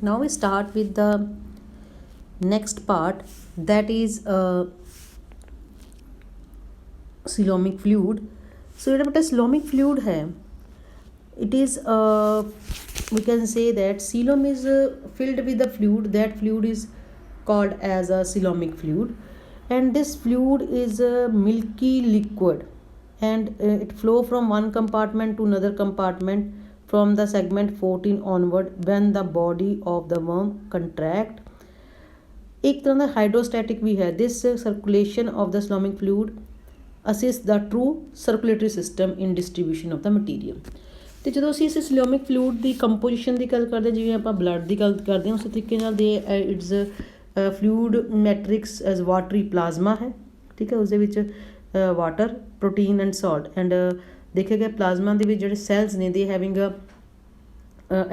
Now we start with the next part, that is coelomic fluid. So ਜਿਹੜਾ ਬੇਟਾ coelomic fluid है, it is we can say that coelom is filled with the fluid. That fluid is called as a coelomic fluid, and this fluid is a milky liquid, and it flow from one compartment to another compartment from the segment 14 onward when the body of the worm contract. एक तरह का hydrostatic भी है. This circulation of the coelomic fluid assist the true circulatory system in distribution of the material. ਤੇ ਜਦੋਂ ਅਸੀਂ ਇਸ coelomic fluid ਦੀ composition ਦੀ ਗੱਲ ਕਰਦੇ, ਜਿਵੇਂ ਆਪਾਂ ਬਲੱਡ ਦੀ ਗੱਲ ਕਰਦੇ ਹਾਂ, ਉਸੇ ਤਰੀਕੇ ਨਾਲ ਦੇ its fluid matrix as watery plasma ਹੈ. ਠੀਕ ਹੈ, ਉਸਦੇ ਵਿੱਚ water, protein and salt, and ਦੇਖਿਆ ਗਿਆ ਪਲਾਜ਼ਮਾ ਦੇ ਵਿੱਚ ਜਿਹੜੇ ਸੈਲਸ ਨੇ ਦੇ having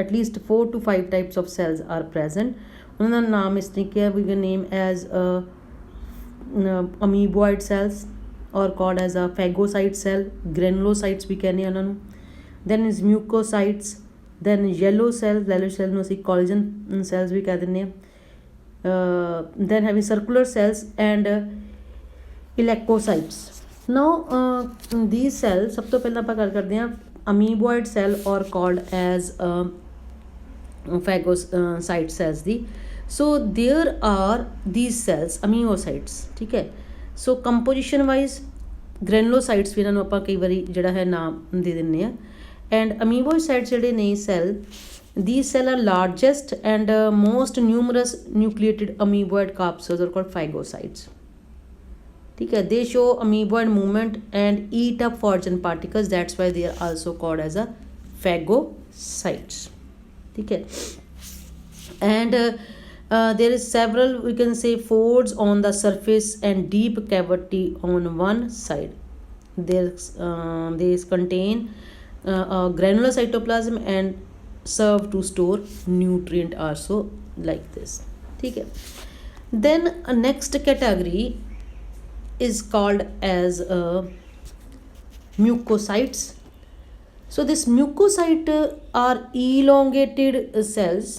at least 4 to 5 types of cells are present. ਉਹਨਾਂ ਦਾ ਨਾਮ ਇਸ ਤਰੀਕੇ ਹੈ, we can name as amoeboid cells or called as a phagocyte cell, granulocytes ਵੀ ਕਹਿੰਦੇ ਉਹਨਾਂ ਨੂੰ. Then is mucocytes, then yellow cell ਨੂੰ ਅਸੀਂ ਕੋਲੇਜਨ ਸੈਲਸ ਵੀ ਕਹਿ ਦਿੰਦੇ ਹਾਂ. Then having circular cells and eleocytes. Now these cells, ਸਭ ਤੋਂ ਪਹਿਲਾਂ ਆਪਾਂ ਗੱਲ ਕਰਦੇ ਹਾਂ amoeboid cell or called as phagocyte cells the. So there are these cells amoebocytes. ਠੀਕ ਹੈ, ਸੋ ਕੰਪੋਜੀਸ਼ਨ ਵਾਈਜ਼ ਗ੍ਰੈਨੂਲੋਸਾਈਟਸ ਵੀ ਇਹਨਾਂ ਨੂੰ ਆਪਾਂ ਕਈ ਵਾਰੀ ਜਿਹੜਾ ਹੈ ਨਾਮ ਦੇ ਦਿੰਦੇ ਹਾਂ. ਐਂਡ amoebocytes ਜਿਹੜੇ ਨੇ cell, these cell are largest and most numerous nucleated amoeboid capsules are called phagocytes. ठीक है, they show amoeboid movement and eat up foreign particles. That's why they are also called as a phagocytes. ठीक है, and there is several, we can say, folds on the surface and deep cavity on one side. They contain a granular cytoplasm and serve to store nutrient also like this. ठीक है, then next category is called as mucocytes. So this mucocyte are elongated cells.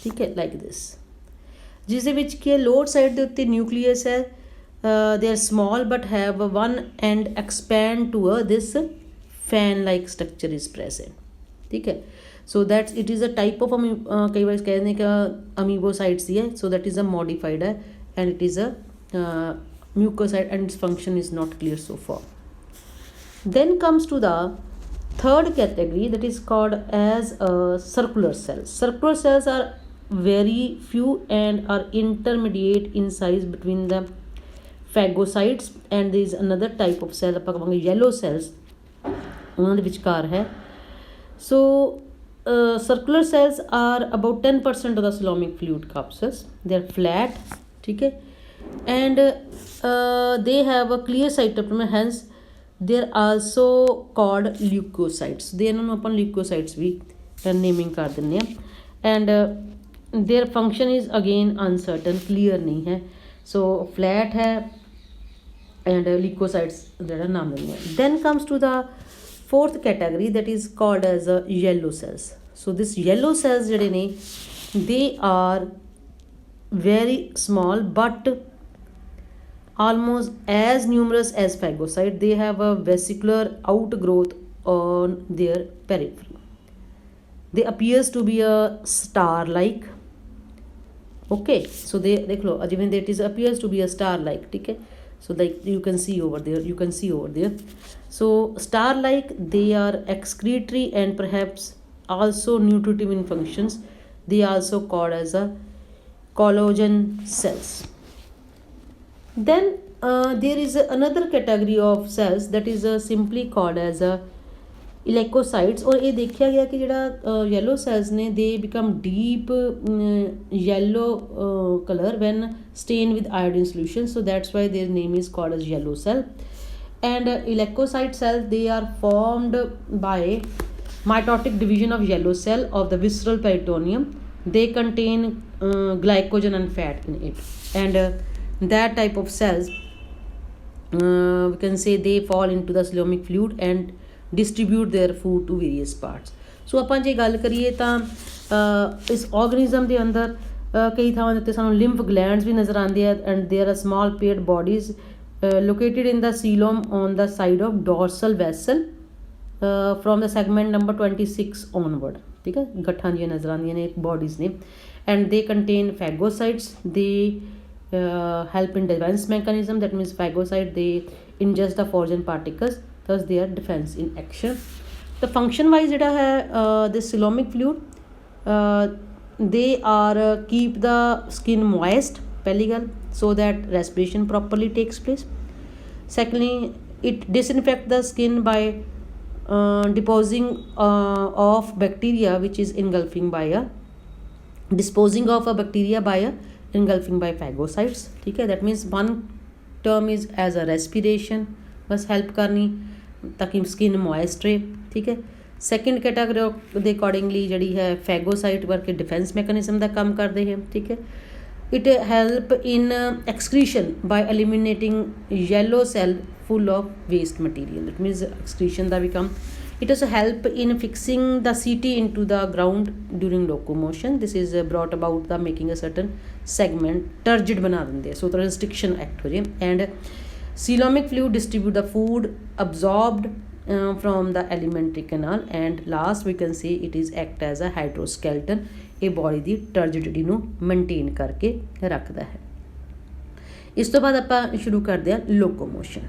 ठीक है, like this, जिसਦੇ ਵਿੱਚ ਕੀ lower side ਦੇ ਉੱਤੇ nucleus ਹੈ. they are small but have one end expand to this fan like structure is present. ठीक है, so that it is a type of कई बार कहते हैं कि amoebocytes ही है, so that is a modified है, and it is a mucocyte, and its function is not clear so far. Then comes to the third category, that is called as circular cells. Circular cells are very few and are intermediate in size between the phagocytes, and there is another type of cell ਆਪਾਂ ਕਹਾਂਗੇ yellow cells, ਉਹਨਾਂ ਦੇ ਵਿਚਕਾਰ ਹੈ. So circular cells are about 10% of the coelomic fluid capsules. They are flat. ठीक है, and they have a clear cytoplasm, hence they are also called leukocytes. they ਇਹਨਾਂ ਨੂੰ ਆਪਾਂ leukocytes ਵੀ naming ਕਰ ਦਿੰਦੇ ਹਾਂ. and their function is again uncertain, clear ਨਹੀਂ ਹੈ, so flat ਹੈ and leukocytes ਜਿਹੜਾ ਨਾਮ ਦਿੰਦੇ ਹਾਂ. then comes to the fourth category, that is called as yellow cells. so this yellow cells ਜਿਹੜੇ ਨੇ, they are very small but almost as numerous as phagocyte. they have a vesicular outgrowth on their periphery. they appears to be a star like. okay, so they देख लो, even that is appears to be a star like. ठीक है, so like you can see over there, so star like. they are excretory and perhaps also nutritive in functions. they are also called as a collagen cells. then there is another category of cells that is simply called as इलेकोसाइट्स. और ये देखा गया कि ਜਿਹੜਾ yellow cells ने they become deep yellow color when stained with iodine solution, so that's why their name is called as yellow cell. and ilecocyte cells, they are formed by mitotic division of yellow cell of the visceral peritoneum. they contain glycogen and fat in it, and that type of cells we can say they fall into the coelomic fluid and distribute their food to various parts. ਸੋ ਆਪਾਂ ਜੇ ਗੱਲ ਕਰੀਏ ਤਾਂ ਇਸ organism ਦੇ ਅੰਦਰ ਕਈ ਥਾਵਾਂ ਦੇ ਉੱਤੇ ਸਾਨੂੰ ਲਿੰਫ ਗਲੈਂਡਸ ਵੀ ਨਜ਼ਰ ਆਉਂਦੇ ਆ and there are small paired bodies located in the coelom on the side of dorsal vessel from the segment number 26 onward. ਠੀਕ ਹੈ, ਗੱਠਾਂ ਦੀਆਂ ਨਜ਼ਰ ਆਉਂਦੀਆਂ ਨੇ ਬੋਡੀਜ਼ ਨੇ ਐਂਡ ਦੇ ਕੰਟੇਨ ਫੈਗੋਸਾਈਟਸ ਦੇ help in defense mechanism, that means phagocyte they ingest the foreign particles, thus they are defense in action. The function wise ਜਿਹੜਾ ਹੈ this coelomic fluid they are keep the skin moist ਪਹਿਲੀ ਗੱਲ, so that respiration properly takes place. Secondly, it disinfect the skin by disposing of bacteria which is engulfing by a engulfing by phagocytes। ठीक है, that means one term is as a respiration, बस help करनी ताकि skin moist रहे। ठीक है, second category ਦੇ accordingly ਜਿਹੜੀ ਹੈ ਫੈਗੋਸਾइट ਵਰਗੇ डिफेंस मैकेनिज्म ਦਾ ਕੰਮ ਕਰਦੇ ਹੈ। ठीक है, it help in excretion by eliminating yellow cell full of waste material, that means excretion ਦਾ ਵੀ ਕੰਮ। It also help in fixing the CT into the ground during locomotion, this is brought about the making a certain segment turgid बना देंगे, so the restriction act हो जाए। and coelomic fluid distribute the food absorbed from the alimentary canal, and last we can say it is act as a hydroskeleton, ਇਹ body ਦੀ turgidity ਨੂੰ maintain ਕਰਕੇ ਰੱਖਦਾ ਹੈ। ਇਸ ਤੋਂ ਬਾਅਦ ਆਪਾਂ ਸ਼ੁਰੂ ਕਰਦੇ ਹਾਂ locomotion।